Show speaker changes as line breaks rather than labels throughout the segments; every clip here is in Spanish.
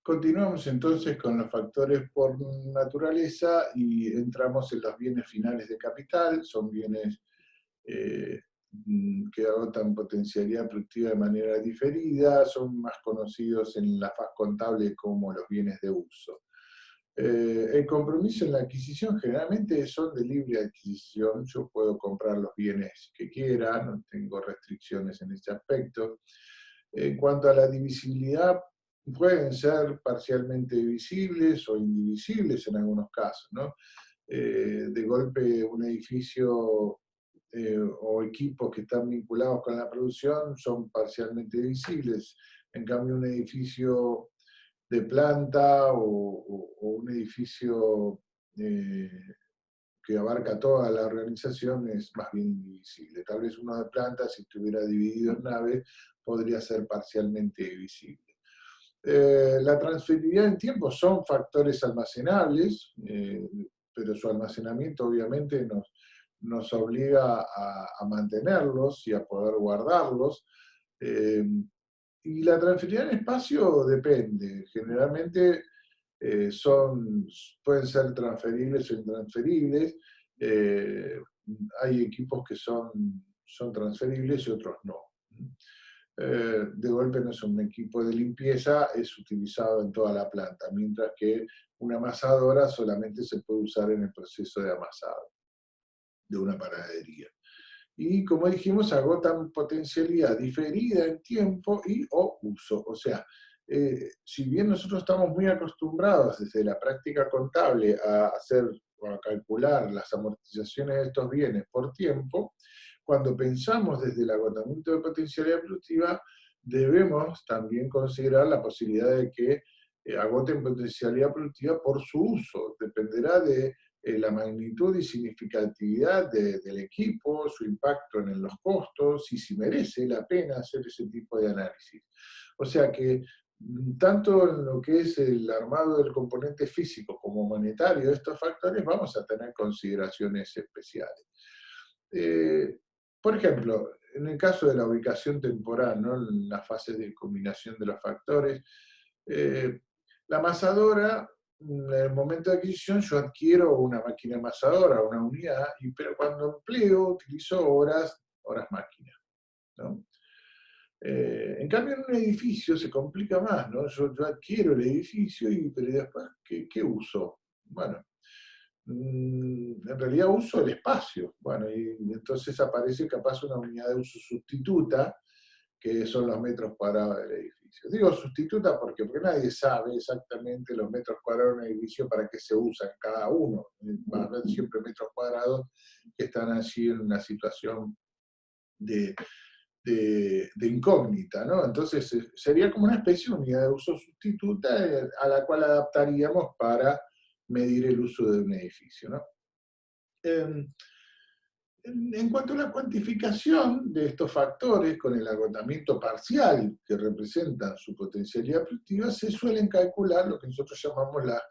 Continuamos entonces con los factores por naturaleza y entramos en los bienes finales de capital. Son bienes eh, que agotan potencialidad productiva de manera diferida, son más conocidos en la faz contable como los bienes de uso. El compromiso en la adquisición generalmente son de libre adquisición. Yo puedo comprar los bienes que quiera, no tengo restricciones en ese aspecto. En cuanto a la divisibilidad, pueden ser parcialmente divisibles o indivisibles en algunos casos, ¿no? De golpe un edificio o equipos que están vinculados con la producción son parcialmente divisibles. En cambio, un edificio de planta o un edificio eh, que abarca toda la organización es más bien indivisible. Tal vez uno de planta, si estuviera dividido en naves, podría ser parcialmente divisible. La transferibilidad en tiempo son factores almacenables, pero su almacenamiento obviamente nos obliga a mantenerlos y a poder guardarlos. Eh, y la transferibilidad en espacio depende. Generalmente pueden ser transferibles o intransferibles. Eh, Hay equipos que son transferibles y otros no. De golpe no es un equipo de limpieza, es utilizado en toda la planta, mientras que una amasadora solamente se puede usar en el proceso de amasado de una panadería. Y como dijimos, agotan potencialidad diferida en tiempo y o uso. O sea, si bien nosotros estamos muy acostumbrados desde la práctica contable a hacer o a calcular las amortizaciones de estos bienes por tiempo, cuando pensamos desde el agotamiento de potencialidad productiva, debemos también considerar la posibilidad de que agoten potencialidad productiva por su uso. Dependerá de la magnitud y significatividad del equipo, su impacto en los costos y si merece la pena hacer ese tipo de análisis. O sea que tanto en lo que es el armado del componente físico como monetario de estos factores vamos a tener consideraciones especiales. Eh, por ejemplo, en el caso de la ubicación temporal, ¿no? En las fases de combinación de los factores, eh, la amasadora, en el momento de adquisición yo adquiero una máquina amasadora, una unidad, pero cuando empleo utilizo horas máquina, ¿no? En cambio, en un edificio se complica más, ¿no? Yo adquiero el edificio, pero después, ¿qué uso? Bueno, en realidad uso el espacio. Bueno, y entonces aparece capaz una unidad de uso sustituta, que son los metros cuadrados del edificio. Digo sustituta porque nadie sabe exactamente los metros cuadrados de un edificio para qué se usan cada uno. Va a haber siempre metros cuadrados que están allí en una situación de, de incógnita, ¿no? Entonces sería como una especie de unidad de uso sustituta a la cual adaptaríamos para medir el uso de un edificio, ¿no? Eh, en cuanto a la cuantificación de estos factores con el agotamiento parcial que representan su potencialidad productiva, se suelen calcular lo que nosotros llamamos las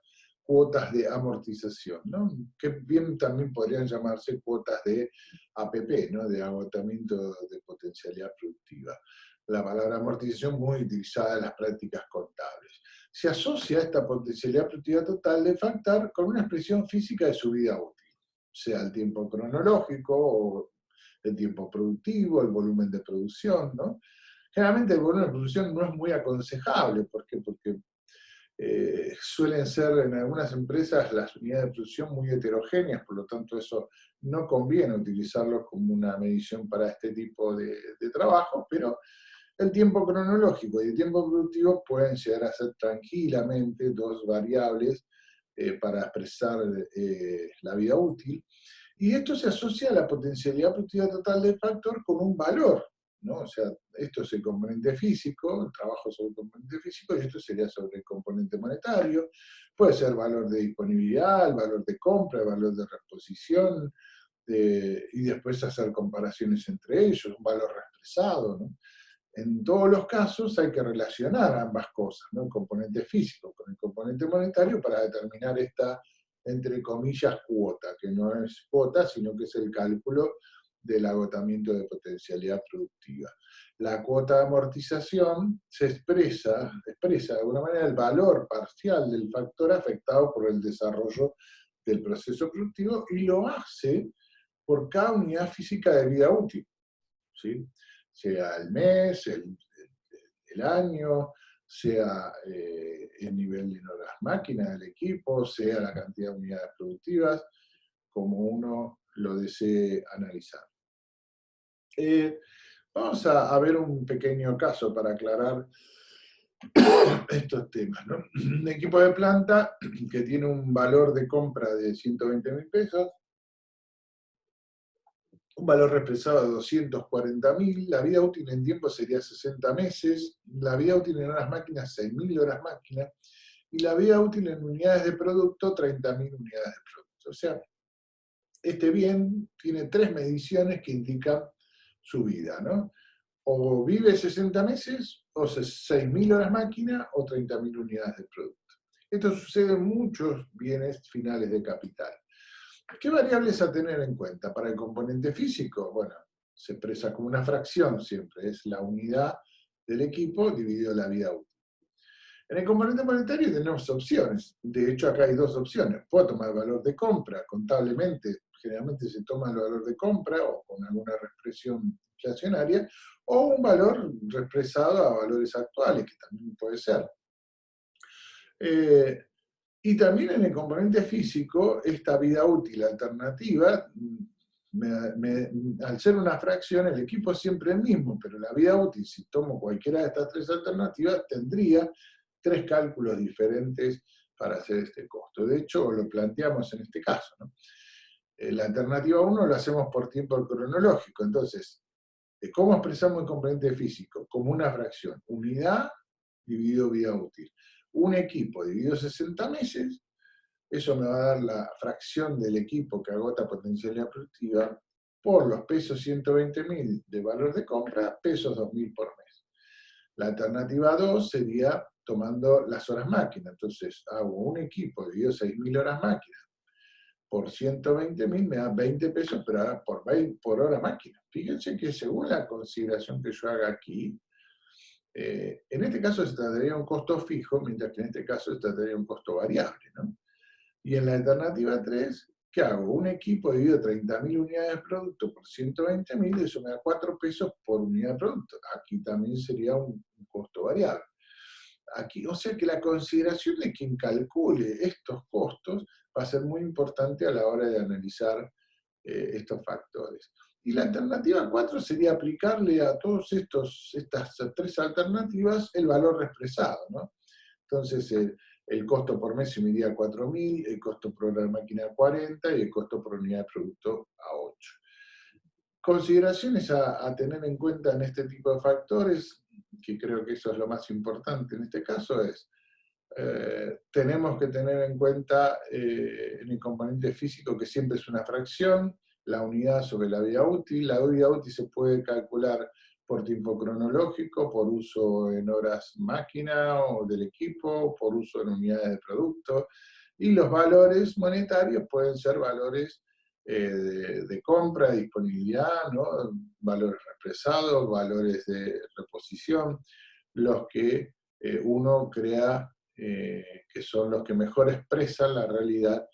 cuotas de amortización, ¿no? Que bien también podrían llamarse cuotas de APP, ¿no? De agotamiento de potencialidad productiva. La palabra amortización muy utilizada en las prácticas contables. Se asocia esta potencialidad productiva total de factor con una expresión física de su vida útil, sea el tiempo cronológico o el tiempo productivo, el volumen de producción, ¿no? Generalmente el volumen de producción no es muy aconsejable, ¿por qué? Porque suelen ser en algunas empresas las unidades de producción muy heterogéneas, por lo tanto eso no conviene utilizarlo como una medición para este tipo de trabajo, pero el tiempo cronológico y el tiempo productivo pueden llegar a ser tranquilamente dos variables para expresar la vida útil. Y esto se asocia a la potencialidad productiva total del factor con un valor, ¿no? O sea, esto es el componente físico, el trabajo sobre el componente físico, y esto sería sobre el componente monetario. Puede ser valor de disponibilidad, el valor de compra, el valor de reposición, y después hacer comparaciones entre ellos, un valor reexpresado, ¿no? En todos los casos hay que relacionar ambas cosas, ¿no? El componente físico con el componente monetario para determinar esta, entre comillas, cuota, que no es cuota, sino que es el cálculo del agotamiento de potencialidad productiva. La cuota de amortización se expresa de alguna manera el valor parcial del factor afectado por el desarrollo del proceso productivo y lo hace por cada unidad física de vida útil, ¿sí? Sea el mes, el año, sea el nivel de horas máquinas del equipo, sea la cantidad de unidades productivas, como uno lo desee analizar. Vamos a ver un pequeño caso para aclarar estos temas, ¿no? Un equipo de planta que tiene un valor de compra de 120.000 pesos, un valor expresado de 240.000, la vida útil en tiempo sería 60 meses, la vida útil en horas máquinas 6.000 horas máquinas, y la vida útil en unidades de producto 30.000 unidades de producto. O sea, este bien tiene 3 mediciones que indican su vida, ¿no? O vive 60 meses, o 6.000 horas máquina, o 30.000 unidades de producto. Esto sucede en muchos bienes finales de capital. ¿Qué variables a tener en cuenta? Para el componente físico, bueno, se expresa como una fracción siempre, es la unidad del equipo dividido la vida útil. En el componente monetario tenemos opciones. De hecho, acá hay 2 opciones. Puedo tomar el valor de compra, contablemente, generalmente se toma el valor de compra o con alguna reexpresión inflacionaria, o un valor reexpresado a valores actuales, que también puede ser. Y también en el componente físico, esta vida útil alternativa, al ser una fracción, el equipo es siempre el mismo, pero la vida útil, si tomo cualquiera de estas 3 alternativas, tendría 3 cálculos diferentes para hacer este costo. De hecho, lo planteamos en este caso, ¿no? La alternativa 1 lo hacemos por tiempo cronológico. Entonces, ¿cómo expresamos el componente físico? Como una fracción. Unidad dividido vida útil. Un equipo dividido 60 meses, eso me va a dar la fracción del equipo que agota potencialidad productiva por los pesos 120.000 de valor de compra, pesos 2.000 por mes. La alternativa 2 sería tomando las horas máquina. Entonces hago un equipo dividido 6.000 horas máquina por 120.000, me da 20 pesos, pero ahora por hora máquina. Fíjense que según la consideración que yo haga aquí, en este caso se trataría de un costo fijo, mientras que en este caso se trataría de un costo variable, ¿no? Y en la alternativa 3, ¿qué hago? Un equipo dividido 30.000 unidades de producto por 120.000, eso me da 4 pesos por unidad de producto. Aquí también sería un costo variable. Aquí, o sea que la consideración de quien calcule estos costos va a ser muy importante a la hora de analizar estos factores. Y la alternativa 4 sería aplicarle a todas estas 3 alternativas el valor expresado, ¿no? Entonces, el costo por mes se midía a 4.000, el costo por hora de máquina a 40 y el costo por unidad de producto a 8. Consideraciones a tener en cuenta en este tipo de factores, que creo que eso es lo más importante en este caso, es tenemos que tener en cuenta en el componente físico que siempre es una fracción, la unidad sobre la vida útil. La vida útil se puede calcular por tiempo cronológico, por uso en horas máquina o del equipo, por uso en unidades de producto. Y los valores monetarios pueden ser valores de compra, disponibilidad, ¿no? Valores represados, valores de reposición, los que uno crea que son los que mejor expresan la realidad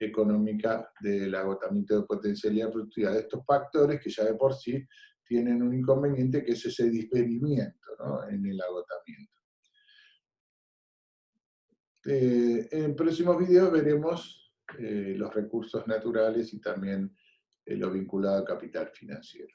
económica del agotamiento de potencialidad productiva de estos factores que ya de por sí tienen un inconveniente que es ese diferimiento, ¿no?, en el agotamiento. En próximos videos veremos los recursos naturales y también lo vinculado al capital financiero.